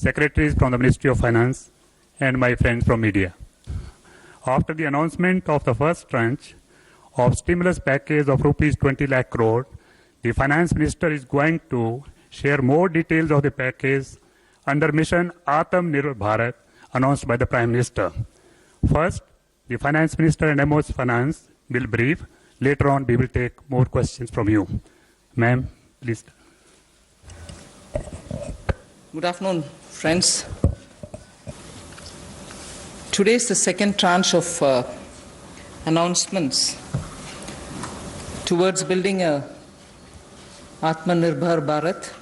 secretaries from the Ministry of Finance, and my friends from media. After the announcement of the first tranche of stimulus package of rupees 20 lakh crore, the Finance Minister is going to share more details of the package under mission Atmanirbhar Bharat announced by the Prime Minister. First, the Finance Minister and MO's Finance will brief. Later on, we will take more questions from you. Ma'am, please. Good afternoon, friends. Today is the second tranche of announcements towards building a Atmanirbhar Bharat.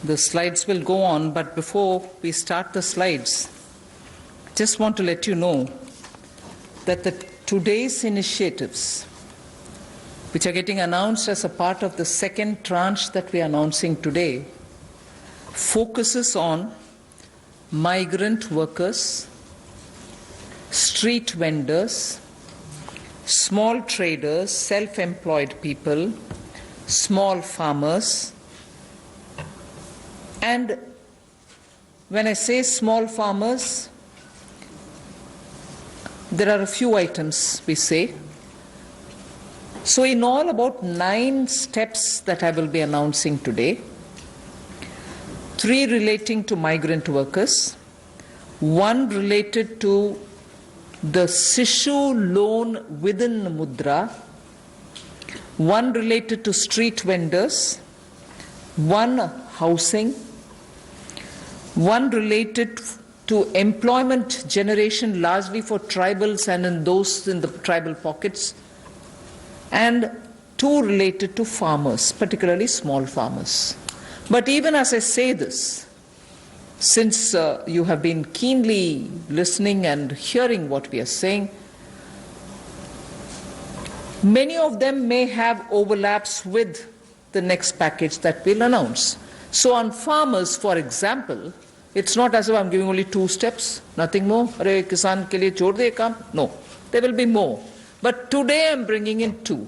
The slides will go on, but before we start the slides, I just want to let you know that today's initiatives, which are getting announced as a part of the second tranche that we are announcing today, focuses on migrant workers, street vendors, small traders, self-employed people, small farmers. And when I say small farmers, there are a few items we say. So in all, about 9 steps that I will be announcing today. 3 relating to migrant workers, 1 related to the Sishu loan within Mudra, 1 related to street vendors, 1 housing, 1 related to employment generation largely for tribals and in those in the tribal pockets, and 2 related to farmers, particularly small farmers. But even as I say this, since you have been keenly listening and hearing what we are saying, many of them may have overlaps with the next package that we'll announce. So on farmers, for example, it's not as if I'm giving only 2 steps, nothing more. Arey kisan ke liye chhod de kaam. No, there will be more. But today I'm bringing in 2.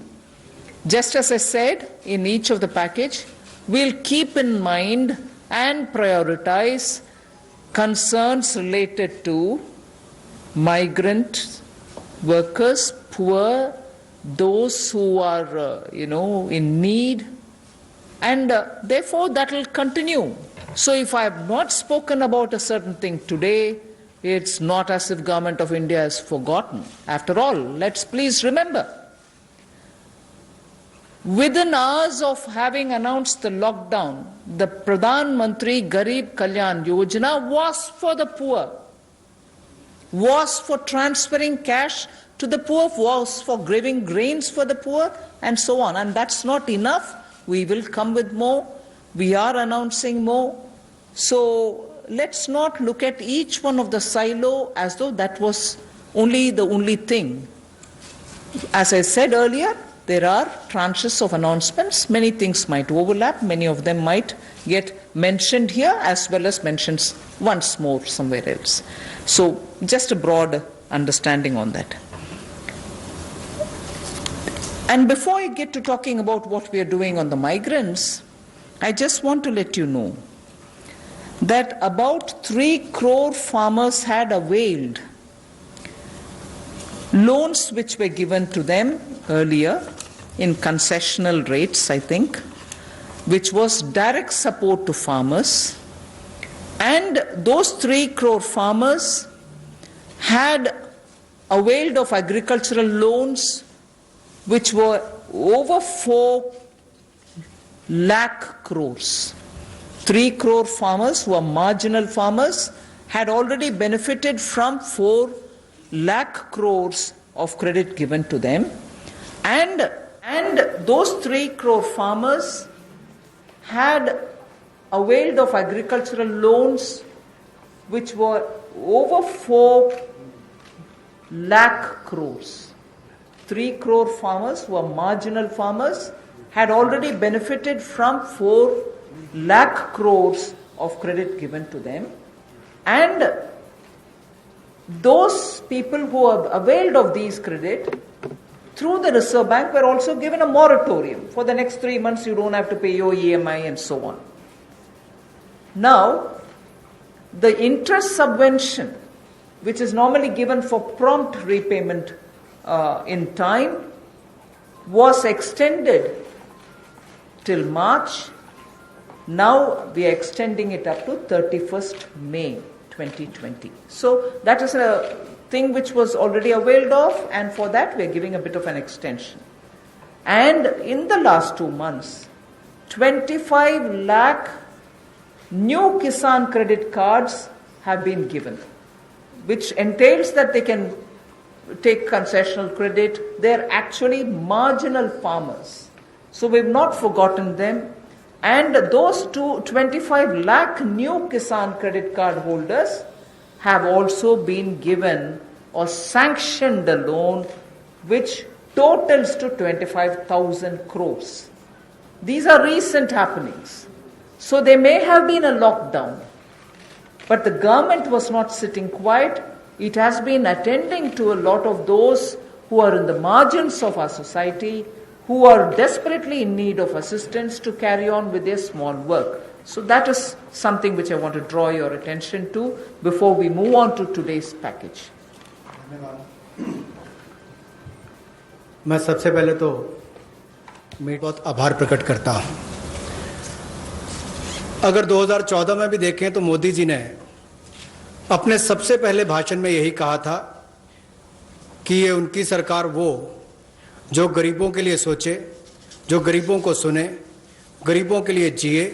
Just as I said in each of the package, we'll keep in mind and prioritize concerns related to migrant workers, poor, those who are, in need, and therefore that will continue. So if I have not spoken about a certain thing today, it's not as if Government of India has forgotten. After all, let's please remember, within hours of having announced the lockdown, the Pradhan Mantri Garib Kalyan Yojana was for the poor, was for transferring cash to the poor, was for giving grains for the poor, and so on. And that's not enough. We will come with more. We are announcing more. So let's not look at each one of the silo as though that was the only thing. As I said earlier, there are tranches of announcements. Many things might overlap. Many of them might get mentioned here as well as mentioned once more somewhere else. So just a broad understanding on that. And before I get to talking about what we are doing on the migrants, I just want to let you know that about 3 crore farmers had availed loans which were given to them earlier in concessional rates, I think, which was direct support to farmers. And those 3 crore farmers had availed of agricultural loans which were over 4 lakh crores. 3 crore farmers who are marginal farmers had already benefited from 4 lakh crores of credit given to them. And those 3 crore farmers had availed of agricultural loans which were over 4 lakh crores. 3 crore farmers who are marginal farmers had already benefited from 4 lakh crores of credit given to them. And those people who have availed of these credit through the Reserve Bank were also given a moratorium. For the next 3 months you don't have to pay your EMI and so on. Now, the interest subvention, which is normally given for prompt repayment in time, was extended till March. Now we are extending it up to 31st May 2020. So that is a thing which was already availed of, and for that we are giving a bit of an extension. And in the last 2 months, 25 lakh new Kisan credit cards have been given, which entails that they can take concessional credit. They're actually marginal farmers. So we've not forgotten them. And those 25 lakh new Kisan credit card holders have also been given or sanctioned a loan which totals to 25,000 crores. These are recent happenings. So there may have been a lockdown, but the government was not sitting quiet. It has been attending to a lot of those who are in the margins of our society, who are desperately in need of assistance to carry on with their small work. So that is something which I want to draw your attention to before we move on to today's package. मैं सबसे पहले तो मैं बहुत आभार प्रकट करता हूं। अगर 2014 में भी देखें तो मोदी जी ने अपने सबसे पहले भाषण में यही कहा था कि ये उनकी सरकार वो जो गरीबों के लिए सोचे, जो गरीबों को सुने, गरीबों के लिए जिए,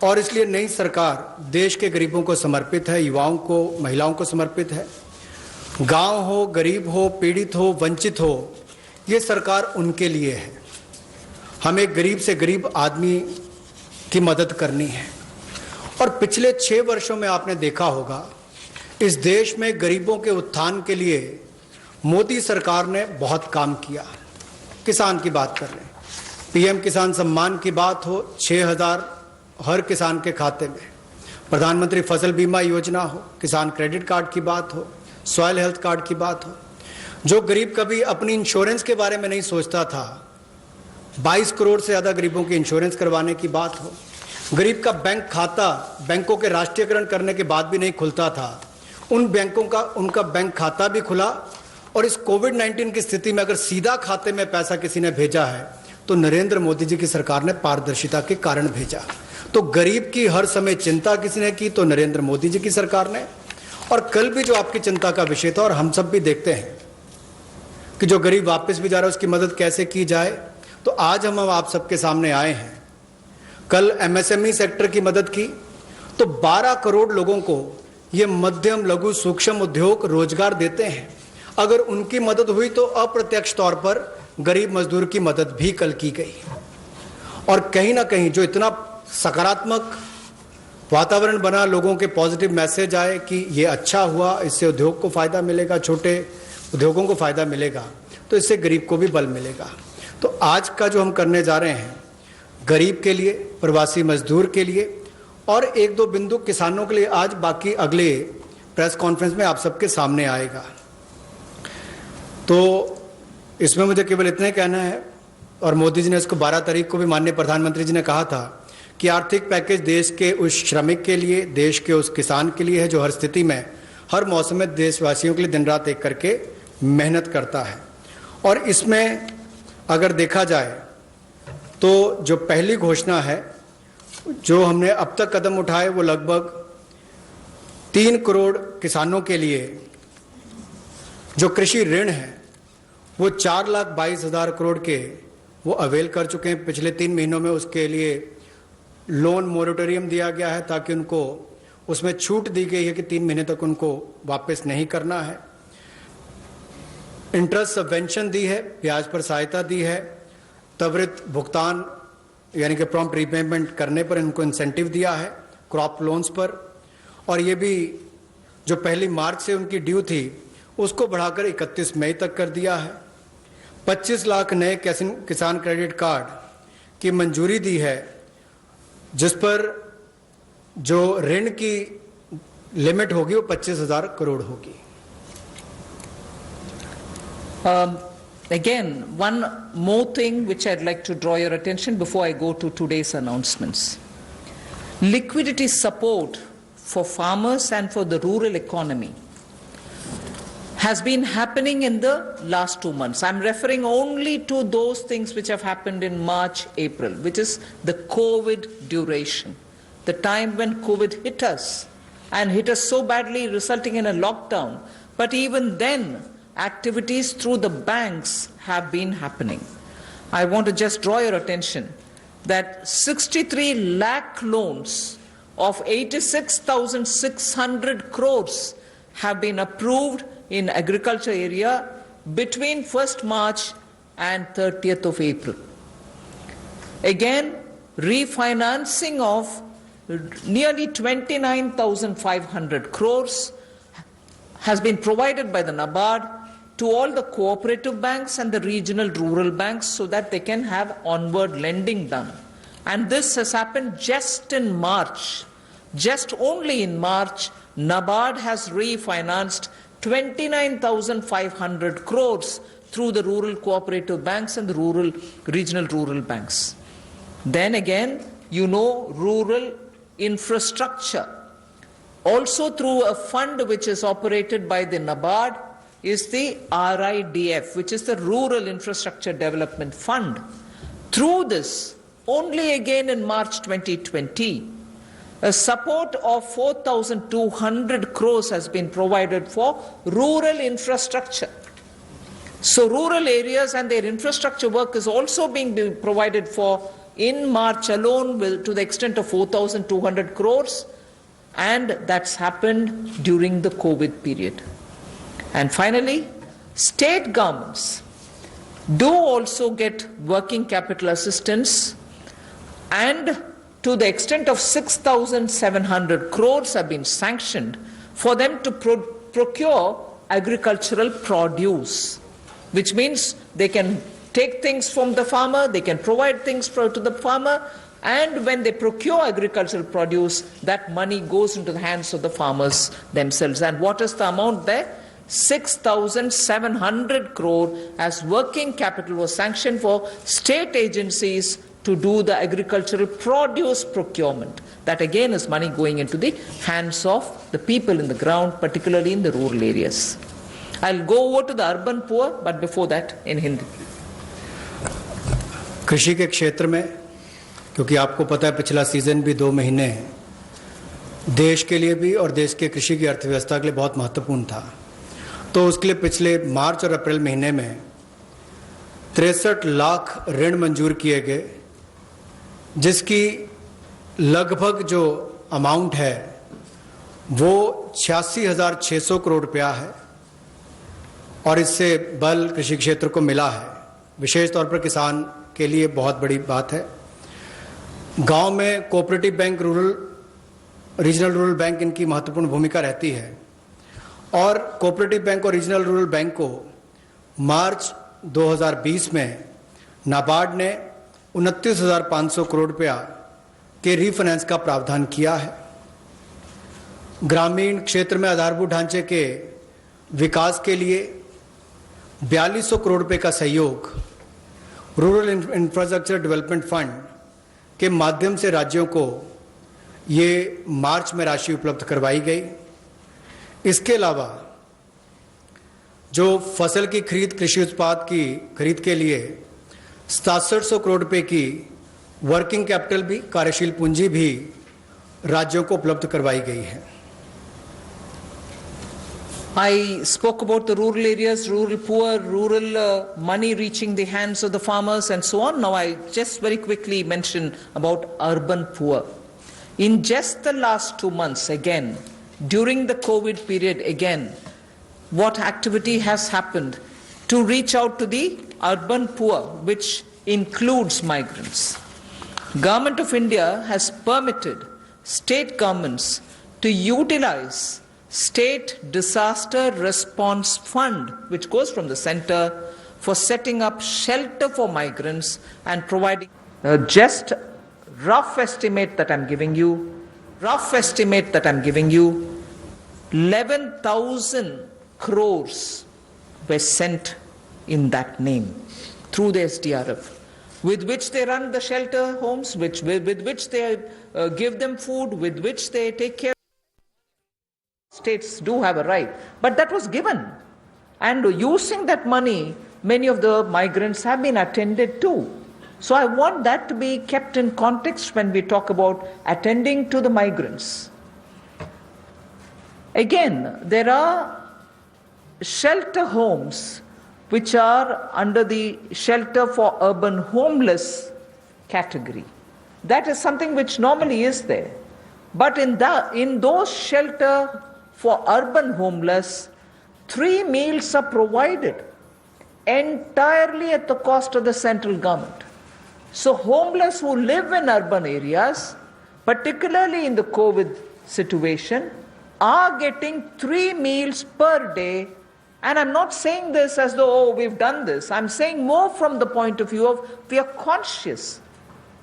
और इसलिए नई सरकार देश के गरीबों को समर्पित है, युवाओं को, महिलाओं को समर्पित है। गांव हो, गरीब हो, पीड़ित हो, वंचित हो, ये सरकार उनके लिए है। हमें गरीब से गरीब आदमी की मदद करनी है। और पिछले 6 वर्षों में आपने देखा होगा इस देश में गरीबों के उत्थान के लिए मोदी सरकार ने बहुत काम किया। किसान की बात कर रहे हैं, पीएम किसान सम्मान की बात हो, 6,000 हर किसान के खाते में, प्रधानमंत्री फसल बीमा योजना हो, किसान क्रेडिट कार्ड की बात हो, सॉइल हेल्थ कार्ड की बात हो। जो गरीब कभी अपनी इंश्योरेंस के बारे में नहीं सोचता था, 22 करोड़ से ज़्यादा गरीबों की इंश्योरेंस करवाने की बात हो। गरीब का बैंक खाता बैंकों के राष्ट्रीयकरण करने के बाद भी नहीं खुलता था, उन बैंकों का उनका बैंक खाता भी खुला। और इस कोविड-19 की स्थिति में अगर सीधा खाते में पैसा किसी ने भेजा है तो नरेंद्र मोदी जी की सरकार ने पारदर्शिता के कारण भेजा। तो गरीब की हर समय चिंता किसी ने की तो नरेंद्र मोदी जी की सरकार ने। और कल भी जो आपकी चिंता का विषय था, और हम सब भी देखते हैं कि जो गरीब वापस भी जा रहा है उसकी मदद कैसे की जाए, तो आज हम आप सबके सामने आए हैं। कल एमएसएमई सेक्टर की मदद की तो 12 करोड़ लोगों को ये मध्यम लघु सूक्ष्म उद्योग रोजगार देते हैं। अगर उनकी मदद हुई तो अप्रत्यक्ष तौर पर गरीब मजदूर की मदद भी कल की गई। और कहीं ना कहीं जो इतना सकारात्मक वातावरण बना, लोगों के पॉजिटिव मैसेज आए कि ये अच्छा हुआ, इससे उद्योग को फायदा मिलेगा, छोटे उद्योगों को फायदा मिलेगा, तो इससे गरीब को भी बल मिलेगा। तो आज का जो हम करने जा रहे हैं गरीब के लिए, प्रवासी मजदूर के लिए और 1-2 बिंदु किसानों के लिए, आज बाकी अगले प्रेस कॉन्फ्रेंस में आप सबके सामने आएगा। तो इसमें मुझे केवल इतना ही कहना है, और मोदी जी ने इसको 12 तारीख को भी माननीय प्रधानमंत्री जी ने कहा था कि आर्थिक पैकेज देश के उस श्रमिक के लिए, देश के उस किसान के लिए है जो हर स्थिति में, हर मौसम में देशवासियों के लिए दिन रात एक करके मेहनत करता है। और इसमें अगर देखा जाए तो जो पहली घोषणा है, जो हमने अब तक कदम उठाए, वो लगभग 3 करोड़ किसानों के लिए जो कृषि ऋण है वो 4,22,000 करोड़ के वो अवेल कर चुके हैं। पिछले 3 महीनों में उसके लिए लोन मोरेटोरियम दिया गया है ताकि उनको उसमें छूट दी गई है कि 3 महीने तक उनको वापस नहीं करना है। इंटरेस्ट सबवेंशन दी है, ब्याज पर सहायता दी है, त्वरित भुगतान यानी कि प्रॉम्प्ट रीपेमेंट करने पर इनको इंसेंटिव दिया है, क्रॉप लोन्स पर। और ये भी जो 1 मार्च से उनकी ड्यू थी उसको बढ़ाकर 31 मई तक कर दिया है। 25 लाख नए किसान क्रेडिट कार्ड की मंजूरी दी है, जिस पर जो ऋण की लिमिट होगी वो 25,000 करोड़ होगी। Again, one more thing which I'd like to draw your attention before I go to today's announcements. liquidity support for farmers and for the rural economy has been happening in the last 2 months. I'm referring only to those things which have happened in March, April, which is the COVID duration, the time when COVID hit us and hit us so badly, resulting in a lockdown. But even then, activities through the banks have been happening. I want to just draw your attention that 63 lakh loans of 86,600 crores have been approved in agriculture area between 1st March and 30th of April. Again, refinancing of nearly 29,500 crores has been provided by the NABARD to all the cooperative banks and the regional rural banks so that they can have onward lending done. And this has happened just in March. Just only in March, NABARD has refinanced 29,500 crores through the rural cooperative banks and the regional rural banks. Then again, rural infrastructure. Also through a fund which is operated by the NABARD is the RIDF, which is the Rural Infrastructure Development Fund. Through this, only again in March 2020, a support of 4,200 crores has been provided for rural infrastructure. So rural areas and their infrastructure work is also being provided for in March alone to the extent of 4,200 crores, and that's happened during the COVID period. And finally, state governments do also get working capital assistance, and to the extent of 6,700 crores have been sanctioned for them to procure agricultural produce, which means they can take things from the farmer, they can provide things to the farmer, and when they procure agricultural produce, that money goes into the hands of the farmers themselves. And what is the amount there? 6,700 crore as working capital was sanctioned for state agencies to do the agricultural produce procurement. That again is money going into the hands of the people in the ground, particularly in the rural areas. I'll go over to the urban poor, but before that in Hindi. कृषि के क्षेत्र में, क्योंकि आपको पता है पिछला season भी 2 महीने देश के लिए भी और देश के कृषि की अर्थव्यवस्था के लिए बहुत महत्वपूर्ण था, तो उसके लिए पिछले मार्च और अप्रैल महीने में 63 लाख ऋण मंजूर किए गए, जिसकी लगभग जो अमाउंट है वो 86,600 करोड़ रुपया है, और इससे बल कृषि क्षेत्र को मिला है। विशेष तौर पर किसान के लिए बहुत बड़ी बात है। गांव में cooperative bank, regional rural bank इनकी महत्वपूर्ण भूमिका रहती है, और कोऑपरेटिव बैंक और रीजनल रूरल बैंक को मार्च 2020 में नाबार्ड ने 29,500 करोड़ रुपया के रीफाइनेंस का प्रावधान किया है। ग्रामीण क्षेत्र में आधारभूत ढांचे के विकास के लिए 4200 करोड़ रुपए का सहयोग रूरल इंफ्रास्ट्रक्चर डेवलपमेंट फंड के माध्यम से राज्यों को ये मार्च में राशि उपलब्ध करवाई गई। इसके अलावा जो फसल की खरीद, कृषि उत्पाद की खरीद के लिए 6700 करोड़ रुपए की वर्किंग कैपिटल भी, कार्यशील पूंजी भी राज्यों को उपलब्ध करवाई गई है। I spoke about the rural areas, rural poor, rural money reaching the hands of the farmers and so on. Now I just very quickly mention about urban poor. In just the last 2 months, again, during the COVID period, again, what activity has happened to reach out to the urban poor, which includes migrants? Government of India has permitted state governments to utilize State Disaster Response Fund, which goes from the center, for setting up shelter for migrants and providing just rough estimate that I'm giving you, 11,000 crores were sent in that name through the SDRF. with which they run the shelter homes, with which they give them food, with which they take care. States do have a right, but that was given. And using that money, many of the migrants have been attended to. So I want that to be kept in context when we talk about attending to the migrants. Again, there are shelter homes which are under the shelter for urban homeless category. That is something which normally is there. But in those shelter for urban homeless, 3 meals are provided entirely at the cost of the central government. So homeless who live in urban areas, particularly in the COVID situation, are getting 3 meals per day. And I'm not saying this as though, we've done this. I'm saying more from the point of view of we are conscious.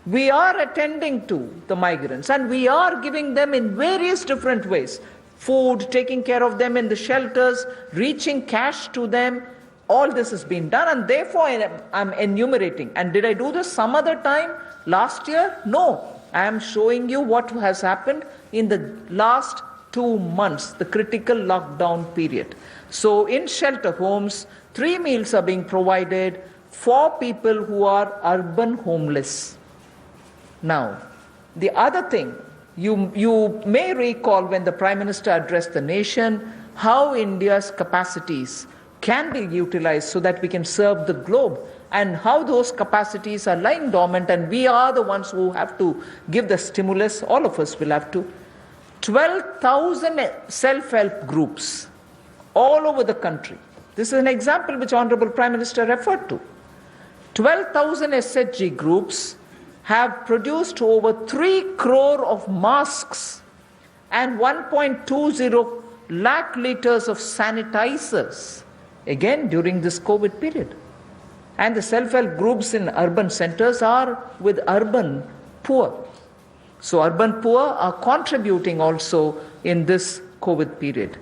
We are attending to the migrants and we are giving them in various different ways. Food, taking care of them in the shelters, reaching cash to them. All this has been done, and therefore I'm enumerating. And did I do this some other time last year? No. I am showing you what has happened in the last 2 months, the critical lockdown period. So in shelter homes, 3 meals are being provided for people who are urban homeless. Now, the other thing, you may recall when the Prime Minister addressed the nation, how India's capacities can be utilized so that we can serve the globe, and how those capacities are lying dormant, and we are the ones who have to give the stimulus. All of us will have to. 12,000 self-help groups all over the country. This is an example which Honorable Prime Minister referred to. 12,000 SHG groups have produced over 3 crore of masks and 1.20 lakh liters of sanitizers, again during this COVID period. And the self-help groups in urban centers are with urban poor. So urban poor are contributing also in this COVID period.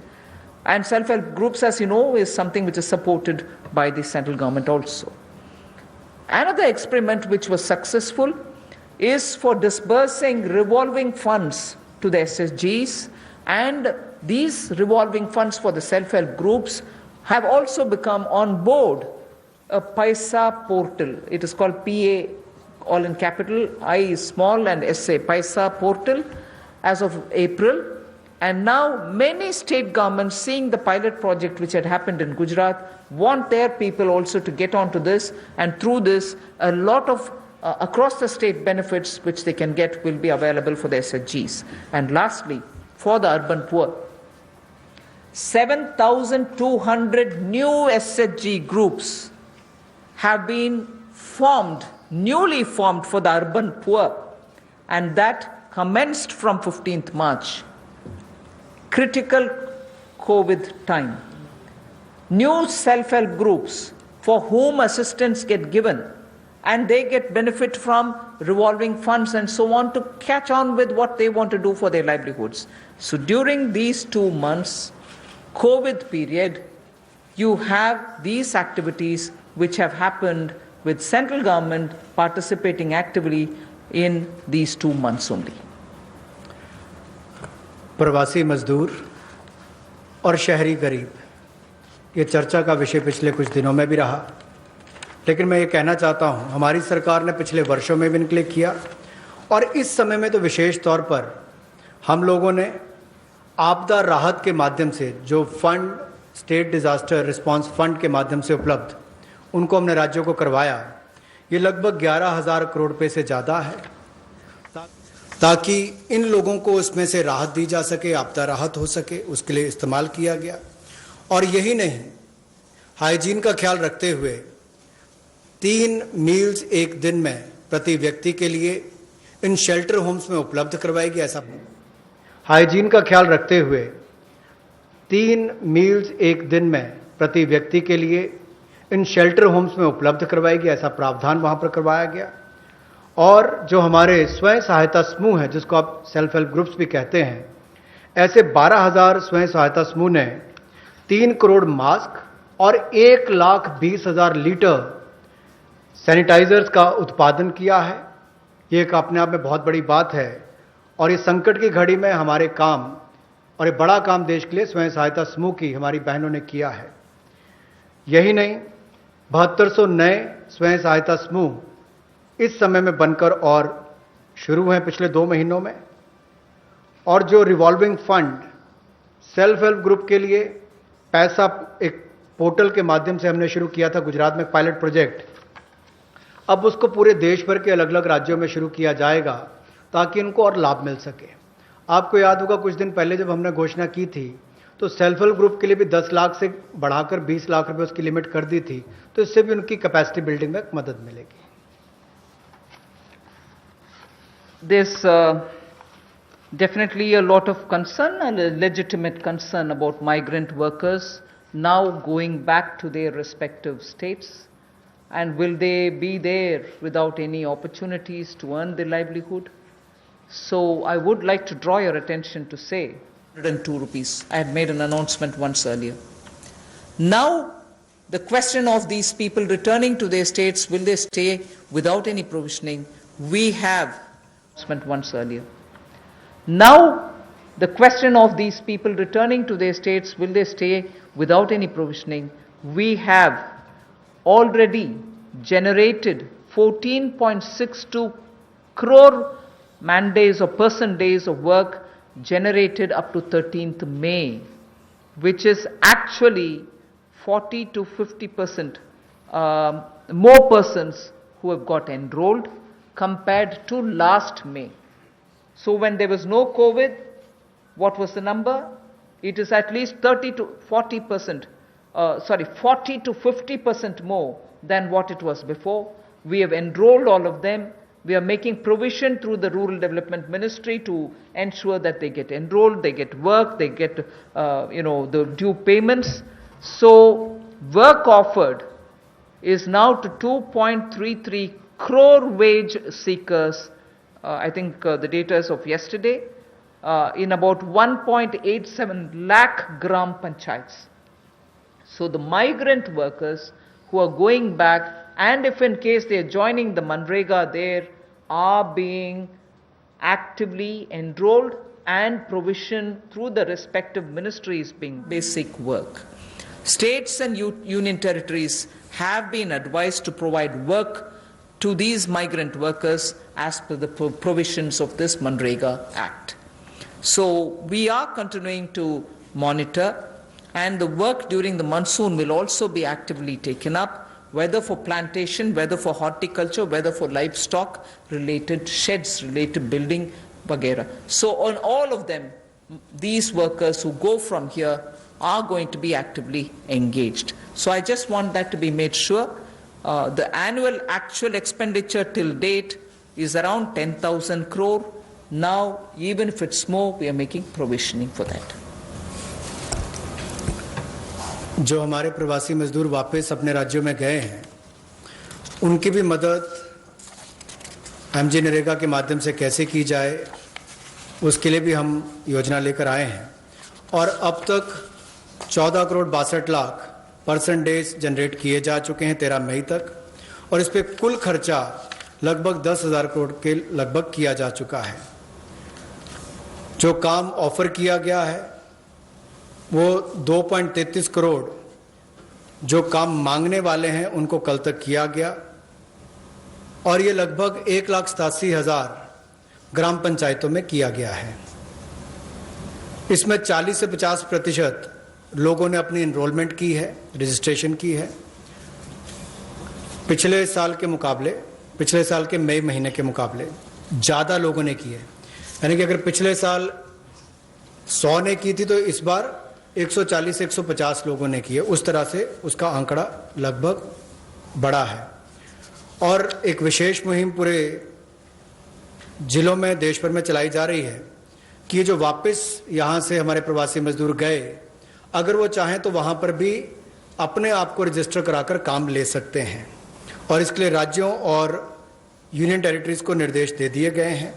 And self-help groups, as you know, is something which is supported by the central government also. Another experiment which was successful is for disbursing revolving funds to the SSGs, and these revolving funds for the self-help groups have also become on board a Paisa portal. It is called PA, all in capital, I is small and SA, Paisa portal, as of April. And now many state governments, seeing the pilot project which had happened in Gujarat, want their people also to get onto this, and through this a lot of across the state benefits which they can get will be available for the SHGs. And lastly, for the urban poor, 7,200 new SHG groups have been formed, newly formed for the urban poor, and that commenced from 15th March. Critical COVID time. New self-help groups for whom assistance get given, and they get benefit from revolving funds and so on to catch on with what they want to do for their livelihoods. So during these 2 months, COVID period, you have these activities which have happened with central government participating actively in these 2 months only. प्रवासी मजदूर और शहरी गरीब, ये चर्चा का विषय पिछले कुछ दिनों में भी रहा, लेकिन मैं ये कहना चाहता हूँ, हमारी सरकार ने पिछले वर्षों में भी इनके किया, और इस समय में तो विशेष तौर पर हम लोगों ने आपदा राहत के माध्यम से जो fund, state disaster response fund के माध्यम से उपलब्ध, उनको हमने राज्यों को करवाया। ये लगभग 11,000 करोड़ रुपए से ज़्यादा है, ताकि इन लोगों को उसमें से राहत दी जा सके, आपदा राहत हो सके, उसके लिए इस्तेमाल किया गया। और यही नहीं, हाइजीन का ख्याल रखते हुए 3 मील्स एक दिन में प्रति व्यक्ति के लिए इन शेल्टर होम्स में उपलब्ध करवाएगी। ऐसा हाइजीन का ख्याल रखते हुए 3 मील्स एक दिन में प्रति व्यक्ति के लिए इन शेल्टर होम्स में उपलब्ध करवाएगी, ऐसा प्रावधान वहां पर करवाया गया। और जो हमारे स्वयं सहायता समूह हैं, जिसको आप सेल्फ हेल्प ग्रुप्स भी कहते हैं, ऐसे 12,000 स्वयं सहायता समूह ने 3 करोड़ मास्क और 1,20,000 लीटर सैनिटाइजर्स का उत्पादन किया है। ये एक अपने आप में बहुत बड़ी बात है और इस संकट की घड़ी में हमारे काम और एक बड़ा काम देश के लिए स्वयं सहायता समूह की हमारी बहनों ने किया है। यही नहीं, 7200 नए स्वयं सहायता समूह इस समय में बनकर और शुरू हैं पिछले 2 महीनों में। और जो revolving fund self help group के लिए पैसा एक पोर्टल के माध्यम से हमने शुरू किया था गुजरात में पायलट प्रोजेक्ट, अब उसको पूरे देश भर के अलग अलग राज्यों में शुरू किया जाएगा ताकि इनको और लाभ मिल सके। आपको याद होगा कुछ दिन पहले जब हमने घोषणा की थी तो सेल्फ हेल्प ग्रुप के लिए भी 10 लाख से बढ़ाकर 20 लाख रुपए उसकी लिमिट कर दी थी, तो इससे भी उनकी कैपेसिटी बिल्डिंग में मदद मिलेगी। There's definitely a lot of concern and a legitimate concern about migrant workers now going back to their respective states. And will they be there without any opportunities to earn their livelihood? So I would like to draw your attention to say 102 rupees. I had made an announcement once earlier. Now the question of these people returning to their states, will they stay without any provisioning? We have announcement once earlier. Now the question of these people returning to their states, will they stay without any provisioning? We have already generated 14.62 crore man days or person days of work generated up to 13th May, which is actually 40 to 50% more persons who have got enrolled compared to last May. So when there was no COVID, what was the number? It is at least 40 to 50% more than what it was before. We have enrolled all of them. We are making provision through the Rural Development Ministry to ensure that they get enrolled, they get work, they get the due payments. So work offered is now to 2.33 crore wage seekers. I think the data is of yesterday, in about 1.87 lakh gram panchayats. So the migrant workers who are going back, and if in case they are joining the Manrega, there are being actively enrolled and provision through the respective ministries being basic work. States and union territories have been advised to provide work to these migrant workers as per the provisions of this Manrega Act. So we are continuing to monitor, and the work during the monsoon will also be actively taken up, whether for plantation, whether for horticulture, whether for livestock related sheds, related building, vagera. So on all of them, these workers who go from here are going to be actively engaged. So I just want that to be made sure. The annual actual expenditure till date is around 10,000 crore. Now, even if it's more, we are making provisioning for that. जो हमारे प्रवासी मजदूर वापस अपने राज्यों में गए हैं, उनकी भी मदद एमजी नरेगा के माध्यम से कैसे की जाए, उसके लिए भी हम योजना लेकर आए हैं। और अब तक 14 crore 62 lakh person days generate किए जा चुके हैं 13 मई तक, और इस पे कुल खर्चा लगभग 10,000 करोड़ के लगभग किया जा चुका है। जो काम ऑफर किया गया है वो 2.33 करोड़ जो काम मांगने वाले हैं उनको कल तक किया गया, और ये लगभग 1,87,000 ग्राम पंचायतों में किया गया है। इसमें 40 से 50% लोगों ने अपनी एनरोलमेंट की है, रजिस्ट्रेशन की है। पिछले साल के मई महीने के मुकाबले ज़्यादा लोगों ने की है। यानी कि अगर पिछले साल 100 ने की थी तो इस बार 140 से 150 लोगों ने की है। उस तरह से उसका आंकड़ा लगभग बड़ा है। और एक विशेष मुहिम पूरे जिलों में देश भर में चलाई जा रही है कि ये जो वापस यहाँ से हमारे प्रवासी मजदूर गए, अगर वो चाहें तो वहाँ पर भी अपने आप को रजिस्टर कराकर काम ले सकते हैं, और इसके लिए राज्यों और यूनियन टेरिटरीज को निर्देश दे दिए गए हैं।